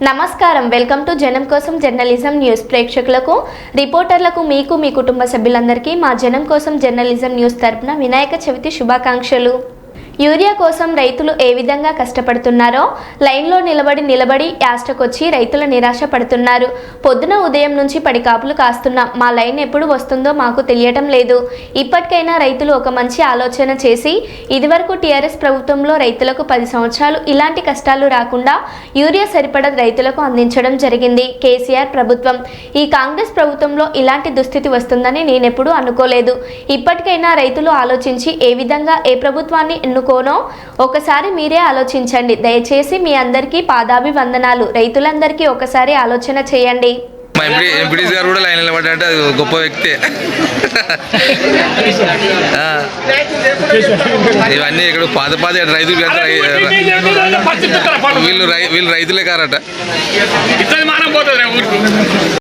నమస్కారం welcome to జనం కోసం జర్నలిజం న్యూస్ ప్రేక్షకులకు రిపోర్టర్లకు మీకు మీ కుటుంబ సభ్యులందరికీ మా జనం కోసం జర్నలిజం న్యూస్ తరపున వినాయక చవితి శుభాకాంక్షలు। యూరియా కోసం రైతులు ఏ విధంగా కష్టపడుతున్నారో లైన్లో నిలబడి యాస్టకొచ్చి రైతుల నిరాశ పడుతున్నారు। పొద్దున ఉదయం నుంచి పడికాపులు కాస్తున్నాం, మా లైన్ ఎప్పుడు వస్తుందో మాకు తెలియటం లేదు। ఇప్పటికైనా రైతులు ఒక మంచి ఆలోచన చేసి ఇదివరకు టీఆర్ఎస్ ప్రభుత్వంలో రైతులకు 10 సంవత్సరాలు ఇలాంటి కష్టాలు రాకుండా యూరియా సరిపడ రైతులకు అందించడం జరిగింది కేసీఆర్ ప్రభుత్వం। ఈ కాంగ్రెస్ ప్రభుత్వంలో ఇలాంటి దుస్థితి వస్తుందని నేనెప్పుడూ అనుకోలేదు। ఇప్పటికైనా రైతులు ఆలోచించి ఏ విధంగా ఏ ప్రభుత్వాన్ని ఎన్నుకోనో ఒకసారి మీరే ఆలోచించండి। దయచేసి మీ అందరికీ పాదాభివందనాలు। రైతులందరికీ ఒకసారి ఆలోచన చేయండి। మా ఎంపీడీసీ గారు కూడా లైన్ నిలబడ్డంటే అది గొప్ప వ్యక్తే। ఇవన్నీ ఇక్కడ పాత రైతులు వీళ్ళు రైతులే కారట।